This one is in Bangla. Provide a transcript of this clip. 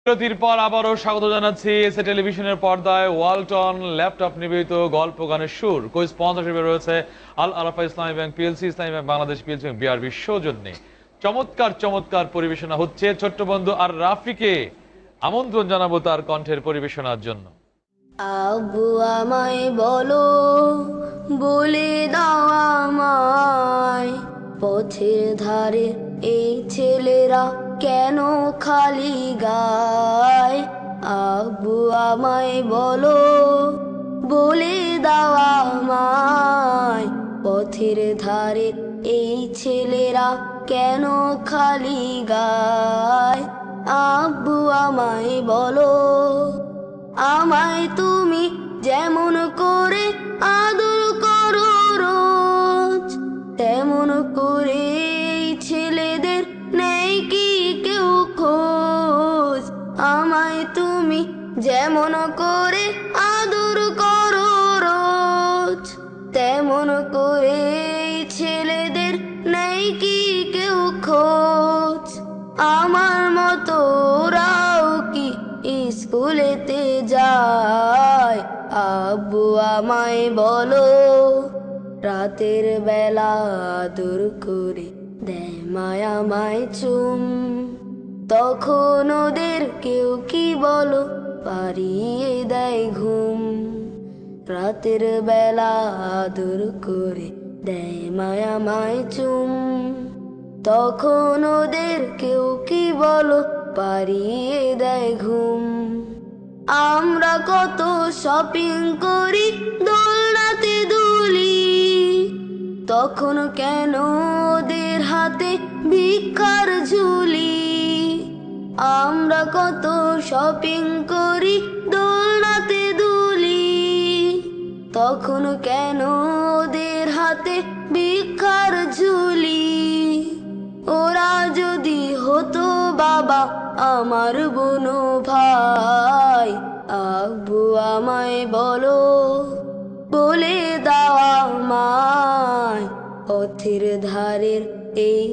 বিরতির পর আবারও স্বাগত জানাচ্ছি এসএ টেলিভিশনের পর্দায় ওয়ালটন ল্যাপটপ নিবেদিত গল্প গানের সুর। কো স্পন্সরশিপে রয়েছে আল আরাফা ইসলামী ব্যাংক পিএলসি, ইসলামী ব্যাংক বাংলাদেশ পিএলসি এবং বিআরবি সৌজন্যে চমৎকার চমৎকার পরিবেশনা হচ্ছে। ছোট্ট বন্ধু আর রাফিকে আমন্ত্রণ জানাবো তার কণ্ঠের পরিবেশনার জন্য। আব্বু আমায় বলো, বলে দাও আমায়, পথের ধারে এই ছেলেরা কেন খালি গায়। আব্বু আমায় বলো, বলে দাও আমায়, পথের ধারে এই ছেলেরা কেন খালি গায়। আব্বু আমায় বলো, আমায় তুমি যেমন করে আদর করো রোজ, তেমন করে এই ছেলেদের নেই কি কেউ খোঁজ। আমায় তুমি যেমন করে আদর করো রোজ, তেমন করে এই ছেলেদের নেই কি কেউ খোঁজ। আমার মতো ওরাও কি স্কুলেতে যায়। আব্বু আমায় বলো, রাতের বেলা আদর করে দেয় মায়ামায় চুম, তখন ওদের কেউ কি বলো পারিয়ে দেয় ঘুম। রাতের বেলা আদর করে দেয় মায়ামায় চুম, তখন ওদের কেউ কি বলো পারিয়ে দেয় ঘুম। আমরা কত শপিং করি, দোলনাতে দুলি, তখন কেন ওদের হাতে ভিক্ষার ঝুলি। আমরা কত শপিং করি, দোলনাতে দুলি, তখন কেন ওদের হাতে ভিক্ষার ঝুলি। ওরা যদি হতো বাবা আমার বোনো ভাই। আব্বু আমায় বলো, বলে দাও আমায়, পথের ধারের এই